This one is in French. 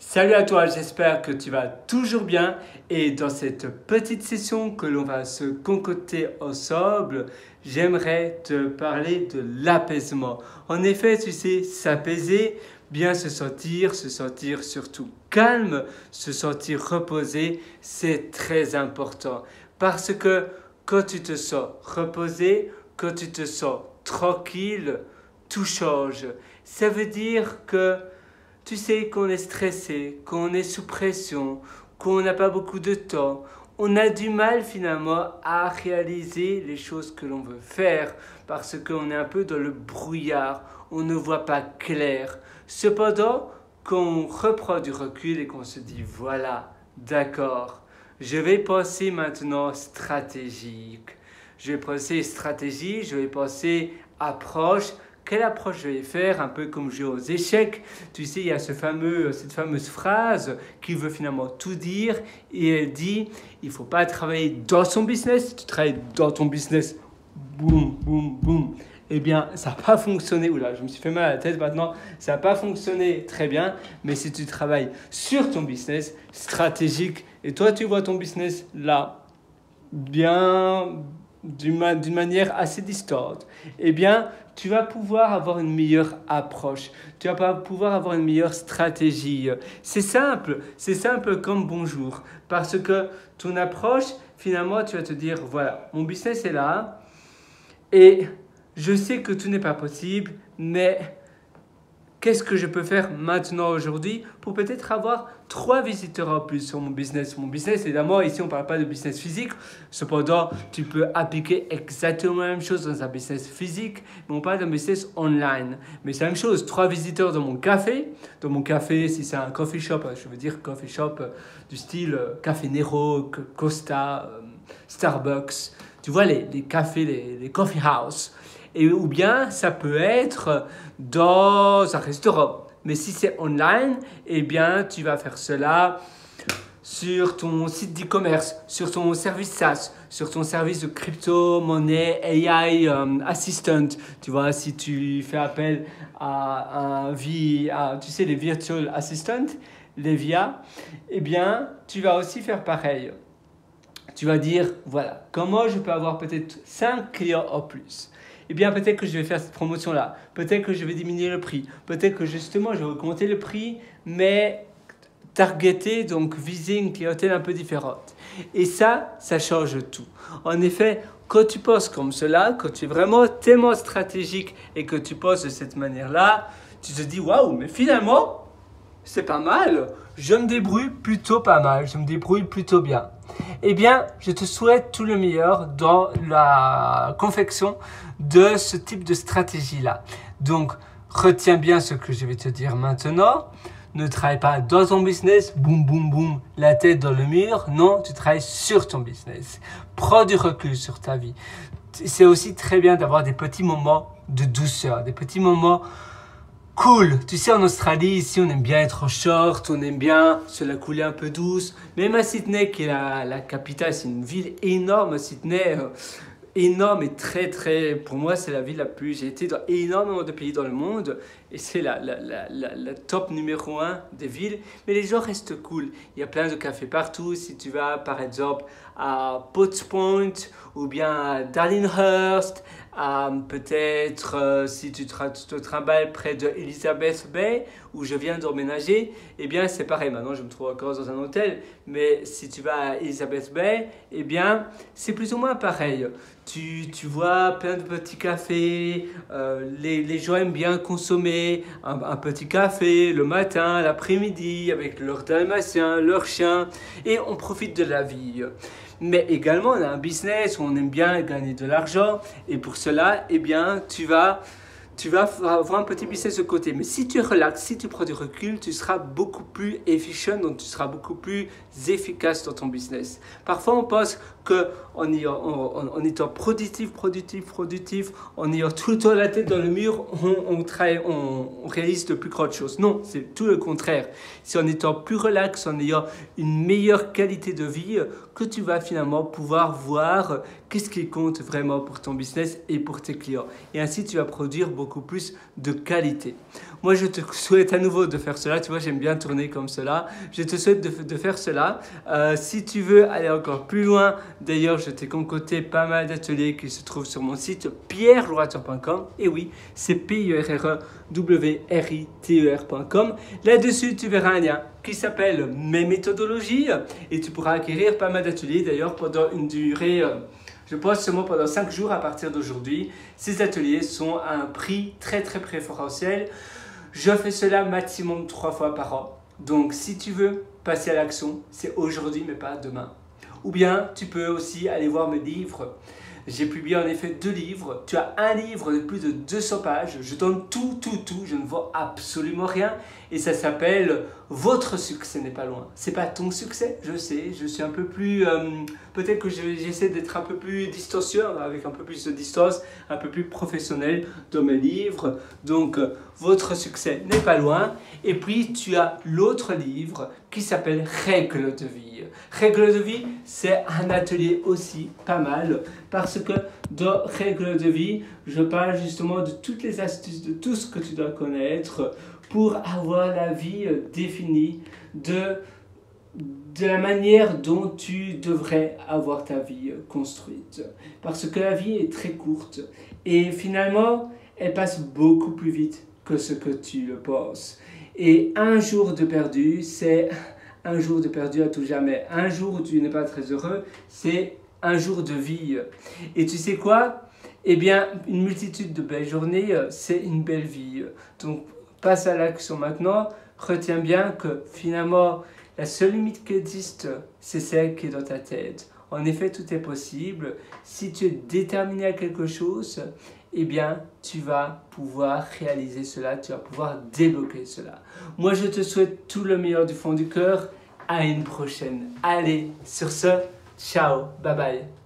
Salut à toi, j'espère que tu vas toujours bien et dans cette petite session que l'on va se concocter ensemble, j'aimerais te parler de l'apaisement. En effet, tu sais, s'apaiser, bien se sentir surtout calme, se sentir reposé, c'est très important. Parce que quand tu te sens reposé, quand tu te sens tranquille, tout change. Ça veut dire que tu sais qu'on est stressé, qu'on est sous pression, qu'on n'a pas beaucoup de temps. On a du mal finalement à réaliser les choses que l'on veut faire parce qu'on est un peu dans le brouillard, on ne voit pas clair. Cependant, quand on reprend du recul et qu'on se dit voilà, d'accord, je vais penser maintenant stratégique. Je vais penser stratégie, je vais penser approche. Quelle approche je vais faire, un peu comme jouer aux échecs. Tu sais, il y a cette fameuse phrase qui veut finalement tout dire et elle dit, il ne faut pas travailler dans son business, tu travailles dans ton business, boum, boum, boum. Eh bien, ça n'a pas fonctionné, oula, je me suis fait mal à la tête maintenant, ça n'a pas fonctionné très bien, mais si tu travailles sur ton business stratégique et toi tu vois ton business là, bien d'une manière assez distante, eh bien, tu vas pouvoir avoir une meilleure approche, tu vas pouvoir avoir une meilleure stratégie. C'est simple comme bonjour, parce que ton approche, finalement, tu vas te dire, voilà, mon business est là, et je sais que tout n'est pas possible, mais qu'est-ce que je peux faire maintenant aujourd'hui pour peut-être avoir 3 visiteurs en plus sur mon business. Mon business, évidemment, ici on ne parle pas de business physique. Cependant, tu peux appliquer exactement la même chose dans un business physique, mais on parle d'un business online. Mais c'est la même chose, 3 visiteurs dans mon café. Dans mon café, si c'est un coffee shop, je veux dire coffee shop du style Café Nero, Costa, Starbucks. Tu vois, les cafés, les coffee house. Ou bien ça peut être dans un restaurant. Mais si c'est online, eh bien tu vas faire cela sur ton site d'e-commerce, sur ton service SaaS, sur ton service de crypto-monnaie AI Assistant. Tu vois, si tu fais appel à tu sais, les Virtual Assistant, les VIA, eh bien tu vas aussi faire pareil. Tu vas dire, voilà, comment je peux avoir peut-être 5 clients en plus. Eh bien, peut-être que je vais faire cette promotion-là. Peut-être que je vais diminuer le prix. Peut-être que justement, je vais augmenter le prix, mais targeter, donc viser une clientèle un peu différente. Et ça change tout. En effet, quand tu penses comme cela, quand tu es vraiment tellement stratégique et que tu penses de cette manière-là, tu te dis, waouh, mais finalement, c'est pas mal. Je me débrouille plutôt pas mal. Je me débrouille plutôt bien. Eh bien, je te souhaite tout le meilleur dans la confection de ce type de stratégie-là. Donc, retiens bien ce que je vais te dire maintenant. Ne travaille pas dans ton business, boum, boum, boum, la tête dans le mur. Non, tu travailles sur ton business. Prends du recul sur ta vie. C'est aussi très bien d'avoir des petits moments de douceur, des petits moments cool. Tu sais, en Australie, ici, on aime bien être en short, on aime bien se la couler un peu douce. Même à Sydney, qui est la capitale, c'est une ville énorme, Sydney, énorme et très, pour moi, c'est la ville la plus... J'ai été dans énormément de pays dans le monde et c'est la top numéro 1 des villes. Mais les gens restent cool. Il y a plein de cafés partout. Si tu vas, par exemple, à Potts Point ou bien à Darlinghurst, peut-être si tu te trimbales près de Elizabeth Bay où je viens d'emménager, eh bien c'est pareil, maintenant je me trouve encore dans un hôtel, mais si tu vas à Elizabeth Bay, eh bien c'est plus ou moins pareil. Tu vois plein de petits cafés, les gens aiment bien consommer un petit café le matin, l'après-midi avec leurs dalmatiens, leurs chiens et on profite de la vie. Mais également, on a un business où on aime bien gagner de l'argent et pour cela, eh bien, tu vas avoir un petit business de côté. Mais si tu relaxes, si tu prends du recul, tu seras beaucoup plus efficient, donc tu seras beaucoup plus efficace dans ton business. Parfois, on pense qu'en étant productif, en ayant tout le temps la tête dans le mur, on réalise de plus grandes choses. Non, c'est tout le contraire. C'est en étant plus relax, en ayant une meilleure qualité de vie, que tu vas finalement pouvoir voir qu'est-ce qui compte vraiment pour ton business et pour tes clients. Et ainsi, tu vas produire beaucoup beaucoup plus de qualité. Moi, je te souhaite à nouveau de faire cela. Tu vois, j'aime bien tourner comme cela. Je te souhaite de faire cela. Si tu veux aller encore plus loin, d'ailleurs, je t'ai concocté pas mal d'ateliers qui se trouvent sur mon site pierrelorateur.com. Et oui, c'est pierrewriter.com. Là-dessus, tu verras un lien qui s'appelle Mes méthodologies et tu pourras acquérir pas mal d'ateliers d'ailleurs pendant une durée... Je poste seulement pendant 5 jours à partir d'aujourd'hui. Ces ateliers sont à un prix très préférentiel. Je fais cela maximum 3 fois par an. Donc si tu veux passer à l'action, c'est aujourd'hui mais pas demain. Ou bien tu peux aussi aller voir mes livres. J'ai publié en effet 2 livres. Tu as un livre de plus de 200 pages. Je donne tout. Je ne vends absolument rien. Et ça s'appelle « Votre succès n'est pas loin ». C'est pas ton succès, je sais. Je suis un peu plus... peut-être que j'essaie d'être un peu plus distancieux, avec un peu plus de distance, un peu plus professionnel dans mes livres. Donc, « Votre succès n'est pas loin ». Et puis, tu as l'autre livre qui s'appelle « Règles de vie ». Règles de vie, c'est un atelier aussi pas mal parce que dans Règles de vie, je parle justement de toutes les astuces, de tout ce que tu dois connaître pour avoir la vie définie de la manière dont tu devrais avoir ta vie construite. Parce que la vie est très courte et finalement, elle passe beaucoup plus vite que ce que tu le penses. Et un jour de perdu, c'est un jour de perdu à tout jamais. Un jour où tu n'es pas très heureux, c'est un jour de vie. Et tu sais quoi? Eh bien, une multitude de belles journées, c'est une belle vie. Donc, passe à l'action maintenant. Retiens bien que finalement, la seule limite qui existe, c'est celle qui est dans ta tête. En effet, tout est possible. Si tu es déterminé à quelque chose, eh bien, tu vas pouvoir réaliser cela, tu vas pouvoir débloquer cela. Moi, je te souhaite tout le meilleur du fond du cœur. À une prochaine. Allez, sur ce, ciao, bye bye.